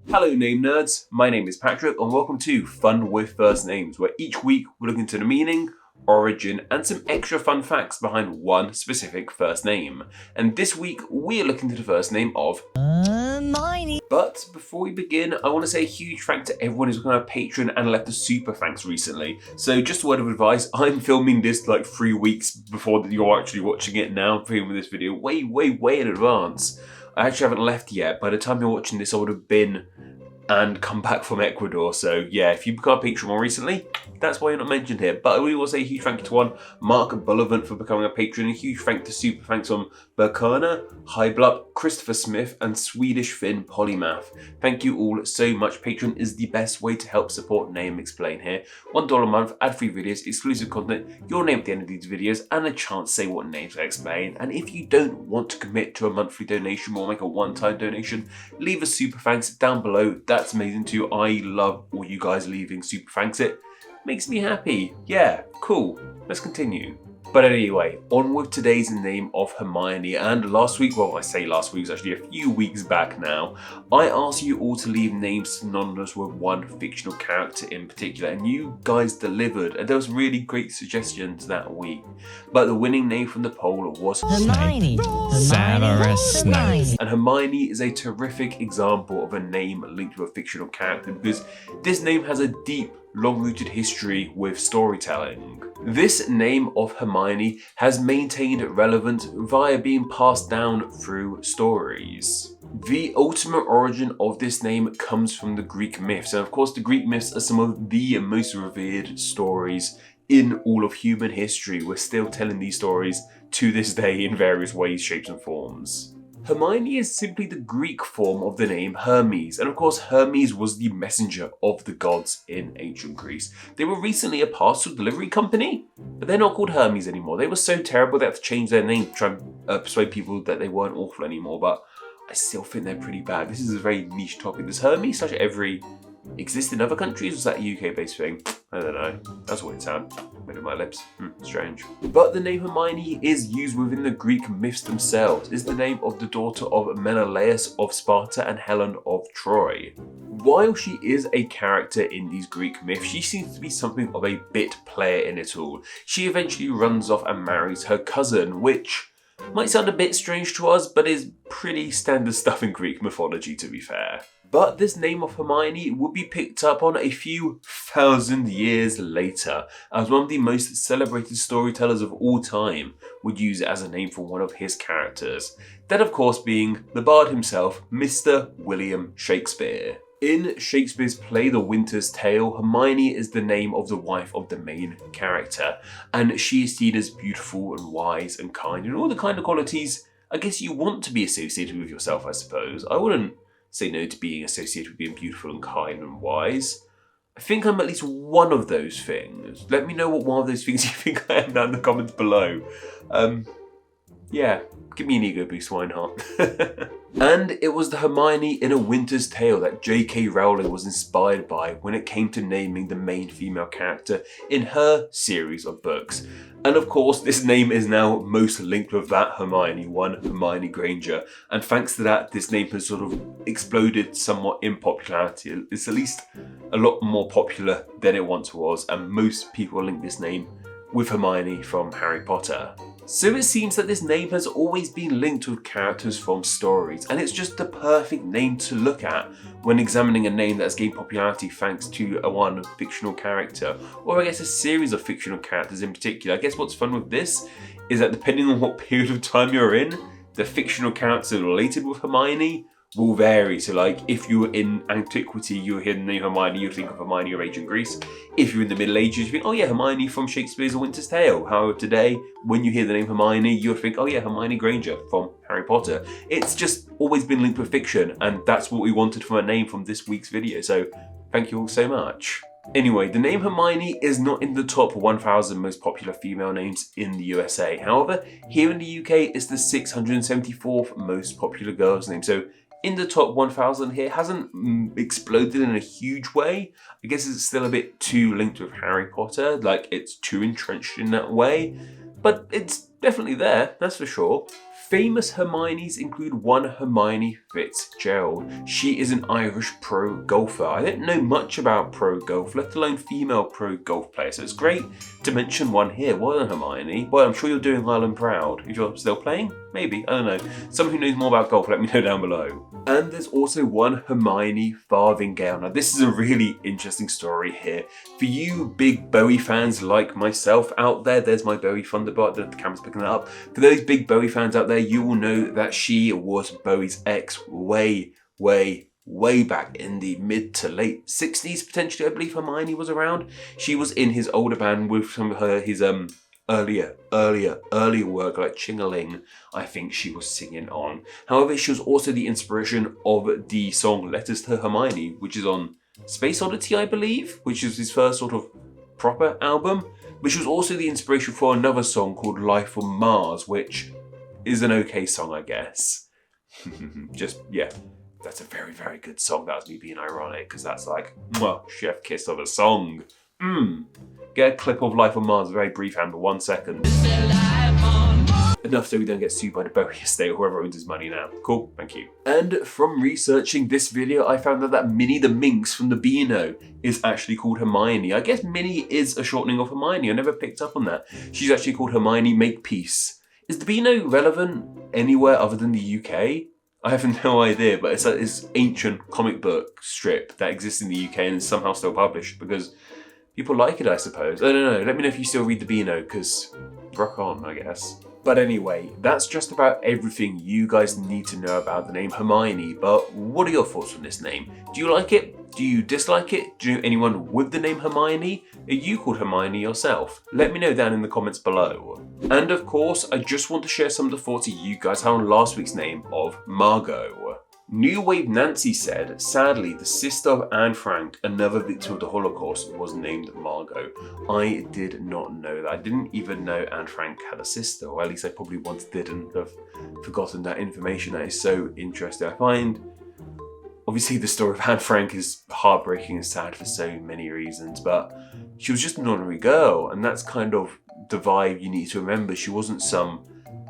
Hello name nerds, my name is Patrick and welcome to Fun with First Names, where each week we're looking into the meaning, origin and some extra fun facts behind one specific first name. And this week we're looking to the first name of Hermione. But before we begin, I want to say a huge thank to everyone who's become a patron and left a super thanks recently. So just a word of advice, I'm filming this like 3 weeks before you're actually watching it now. I'm filming this video way in advance. I actually haven't left yet. By the time you're watching this, I would have been and come back from Ecuador. So yeah, if you've become a patron more recently, that's why you're not mentioned here. But I really want to say a huge thank you to one, Mark Bullivant, for becoming a patron. A huge thank to super thanks on Berkana, Highblup, Christopher Smith and Swedish Finn Polymath. Thank you all so much. Patreon is the best way to help support Name Explain here. $1 a month, ad-free videos, exclusive content, your name at the end of these videos and a chance to say what names I explain. And if you don't want to commit to a monthly donation or make a one-time donation, leave a super thanks down below. That's amazing too. I love all you guys leaving super thanks. It makes me happy. Yeah, cool. Let's continue. But anyway, on with today's name of Hermione. And last week, well, I say last week, it was actually a few weeks back now, I asked you all to leave names synonymous with one fictional character in particular, and you guys delivered, and there was really great suggestions that week. But the winning name from the poll was Hermione. Severus Snape. And Hermione is a terrific example of a name linked to a fictional character because this name has a deep, long-rooted history with storytelling. This name of Hermione has maintained relevance via being passed down through stories. The ultimate origin of this name comes from the Greek myths, and of course the Greek myths are some of the most revered stories in all of human history. We're still telling these stories to this day in various ways, shapes and forms. Hermione is simply the Greek form of the name Hermes, and of course Hermes was the messenger of the gods in ancient Greece. They were recently a parcel delivery company, but they're not called Hermes anymore. They were so terrible they had to change their name to try and persuade people that they weren't awful anymore, but I still think they're pretty bad. This is a very niche topic. Does Hermes slash every exist in other countries, or is that a UK-based thing? I don't know. That's what it sounds. Made of my lips. Strange. But the name Hermione is used within the Greek myths themselves. It's the name of the daughter of Menelaus of Sparta and Helen of Troy. While she is a character in these Greek myths, she seems to be something of a bit player in it all. She eventually runs off and marries her cousin, which might sound a bit strange to us, but is pretty standard stuff in Greek mythology, to be fair. But this name of Hermione would be picked up on a few thousand years later, as one of the most celebrated storytellers of all time would use it as a name for one of his characters. That of course being the bard himself, Mr. William Shakespeare. In Shakespeare's play The Winter's Tale, Hermione is the name of the wife of the main character, and she is seen as beautiful and wise and kind and all the kind of qualities I guess you want to be associated with yourself, I suppose. I wouldn't say no to being associated with being beautiful and kind and wise. I think I'm at least one of those things. Let me know what one of those things you think I am down in the comments below. Yeah, give me an ego boost, why not? And it was the Hermione in A Winter's Tale that J.K. Rowling was inspired by when it came to naming the main female character in her series of books. And of course, this name is now most linked with that Hermione one, Hermione Granger. And thanks to that, this name has sort of exploded somewhat in popularity. It's at least a lot more popular than it once was, and most people link this name with Hermione from Harry Potter. So it seems that this name has always been linked with characters from stories, and it's just the perfect name to look at when examining a name that has gained popularity thanks to a one fictional character, or I guess a series of fictional characters in particular. I guess what's fun with this is that depending on what period of time you're in, the fictional character related with Hermione will vary. So like if you were in antiquity, you hear the name Hermione, you think of Hermione of ancient Greece. If you're in the Middle Ages, you think, oh yeah, Hermione from Shakespeare's A Winter's Tale. However, today, when you hear the name Hermione, you'll think, oh yeah, Hermione Granger from Harry Potter. It's just always been linked with fiction, and that's what we wanted from a name from this week's video. So thank you all so much. Anyway, the name Hermione is not in the top 1,000 most popular female names in the USA. However, here in the UK, it's the 674th most popular girl's name. So in the top 1,000 here, hasn't exploded in a huge way. I guess it's still a bit too linked with Harry Potter, like it's too entrenched in that way. But it's definitely there, that's for sure. Famous Hermiones include one Hermione Fitzgerald. She is an Irish pro golfer. I don't know much about pro golf, let alone female pro golf players, so it's great to mention one here. Well done, Hermione. Well, I'm sure you're doing Ireland proud. If you're still playing, maybe, I don't know. Someone who knows more about golf, let me know down below. And there's also one Hermione Farthingale. Now, this is a really interesting story here. For you big Bowie fans like myself out there, there's my Bowie Thunderbird, the camera's picking that up. For those big Bowie fans out there, you will know that she was Bowie's ex way back in the mid to late 60s, potentially, I believe Hermione was around. She was in his older band with some of his earlier work, like Ching-a-Ling, I think she was singing on. However, she was also the inspiration of the song Letters to Hermione, which is on Space Oddity, I believe, which is his first sort of proper album. But she was also the inspiration for another song called Life on Mars, which is an okay song, I guess. Just, yeah, that's a very good song. That was me being ironic, because that's like, mwah, chef kiss of a song. Get a clip of Life on Mars, a very brief hand, but 1 second. Enough so we don't get sued by the Bowie estate or whoever owns his money now. Cool, thank you. And from researching this video, I found out that Minnie the Minx from the Beano is actually called Hermione. I guess Minnie is a shortening of Hermione. I never picked up on that. She's actually called Hermione Makepeace. Is the Beano relevant anywhere other than the UK? I have no idea, but it's like this ancient comic book strip that exists in the UK and is somehow still published because people like it, I suppose. I don't know. Let me know if you still read the Beano, because rock on, I guess. But anyway, that's just about everything you guys need to know about the name Hermione. But what are your thoughts on this name? Do you like it? Do you dislike it? Do you know anyone with the name Hermione? Are you called Hermione yourself? Let me know down in the comments below. And of course, I just want to share some of the thoughts you guys had on last week's name of Margot. New Wave Nancy said, sadly, the sister of Anne Frank, another victim of the Holocaust, was named Margot. I did not know that. I didn't even know Anne Frank had a sister, or at least I probably once didn't have forgotten that information. That is so interesting. I find, obviously, the story of Anne Frank is heartbreaking and sad for so many reasons, but she was just an ordinary girl, and that's kind of the vibe you need to remember. She wasn't some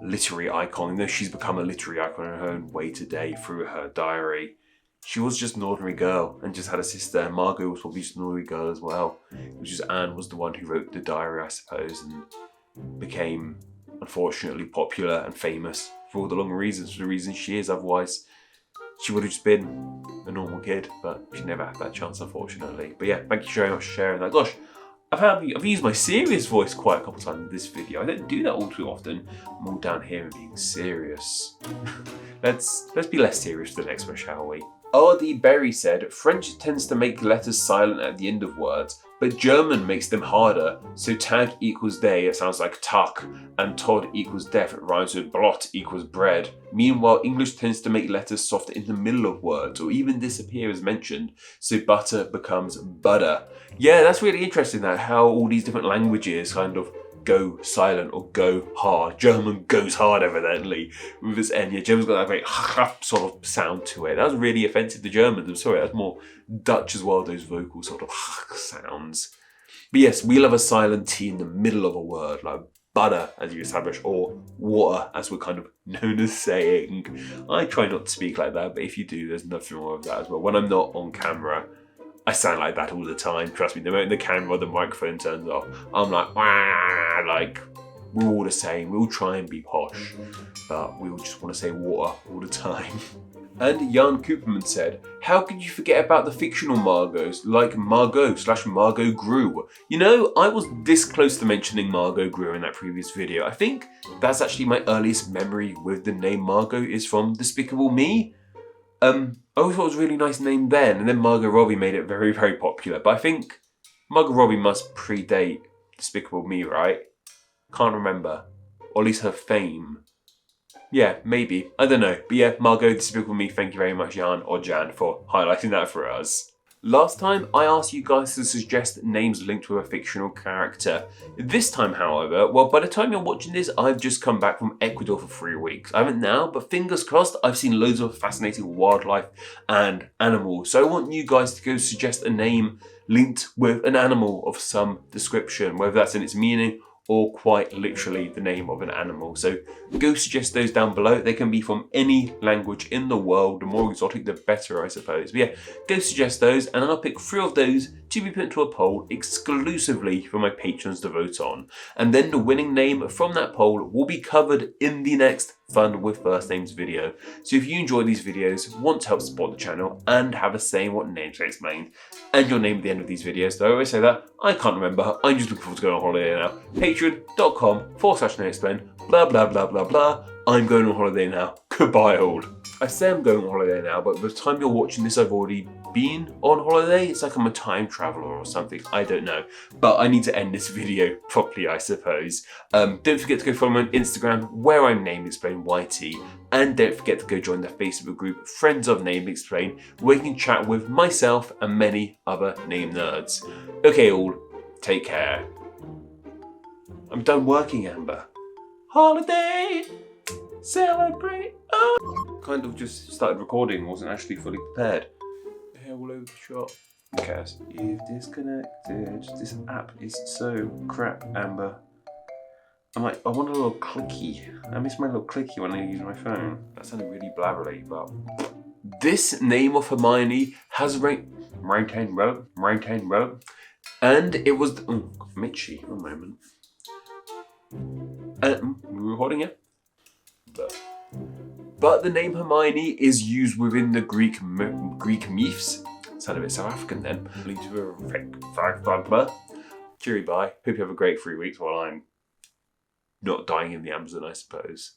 literary icon, though she's become a literary icon in her own way today through her diary. She was just an ordinary girl and just had a sister, and Margot was probably just an ordinary girl as well. Which is Anne was the one who wrote the diary, I suppose, and became, unfortunately, popular and famous for all the wrong reasons, for the reasons she is. Otherwise, she would have just been a normal kid, but she never had that chance, unfortunately. But yeah, thank you very much for sharing that. Gosh, I've used my serious voice quite a couple times in this video. I don't do that all too often. I'm all down here and being serious. Let's be less serious for the next one, shall we? R.D. Berry said, French tends to make letters silent at the end of words, but German makes them harder. So tag equals day, it sounds like tuck, and Todd equals death, it rhymes with blot equals bread. Meanwhile, English tends to make letters softer in the middle of words, or even disappear as mentioned, so butter becomes butter. Yeah, that's really interesting, that how all these different languages kind of go silent or go hard. German goes hard, evidently, with this N. Yeah, German's got that great sort of sound to it. That was really offensive to Germans. I'm sorry, that's more Dutch as well, those vocal sort of sounds. But yes, we love a silent T in the middle of a word, like butter, as you establish, or water, as we're kind of known as saying. I try not to speak like that, but if you do, there's nothing wrong with that as well. When I'm not on camera, I sound like that all the time. Trust me, the moment the camera or the microphone turns off, I'm like, wah, like, we're all the same. We all try and be posh, but we all just want to say water all the time. And Jan Cooperman said, how could you forget about the fictional Margots like Margot/Margot Grew? You know, I was this close to mentioning Margot Grew in that previous video. I think that's actually my earliest memory with the name Margot is from Despicable Me. I always thought it was a really nice name then, and then Margot Robbie made it very popular. But I think Margot Robbie must predate Despicable Me, right? Can't remember. Or at least her fame. Yeah, maybe. I don't know. But yeah, Margot, Despicable Me, thank you very much, Jan, or Jan, for highlighting that for us. Last time, I asked you guys to suggest names linked with a fictional character. This time, however, well, by the time you're watching this, I've just come back from Ecuador for 3 weeks. I haven't now, but fingers crossed, I've seen loads of fascinating wildlife and animals. So I want you guys to go suggest a name linked with an animal of some description, whether that's in its meaning or quite literally the name of an animal. So go suggest those down below. They can be from any language in the world. The more exotic, the better, I suppose. But yeah, go suggest those, and I'll pick 3 of those to be put into a poll exclusively for my patrons to vote on. And then the winning name from that poll will be covered in the next Fun with First Names video. So if you enjoy these videos, want to help support the channel, and have a say in what names I explained, and your name at the end of these videos, though I always say that, I can't remember, I'm just looking forward to going on holiday now. Patreon.com/nameexplain, blah blah blah blah blah. I'm going on holiday now. Goodbye all. I say I'm going on holiday now, but by the time you're watching this, I've already been on holiday. It's like I'm a time traveler or something. I don't know. But I need to end this video properly, I suppose. Don't forget to go follow me on Instagram, where I'm NameExplainYT. And don't forget to go join the Facebook group Friends of Name Explain, where you can chat with myself and many other name nerds. Okay all, take care. I'm done working, Amber. Holiday! Celebrate! Oh. Kind of just started recording, wasn't actually fully prepared. Hair all over the shop. Who cares? You've disconnected. This app is so crap, Amber. I want a little clicky. I miss my little clicky when I use my phone. That sounded really blabberly, but... This name of Hermione has maintained relevant. And it was... Oh, Mitchy, one moment. We're recording it? But the name Hermione is used within the Greek myths. Sounded a bit South African then. Cheery bye. Hope you have a great 3 weeks while I'm not dying in the Amazon, I suppose.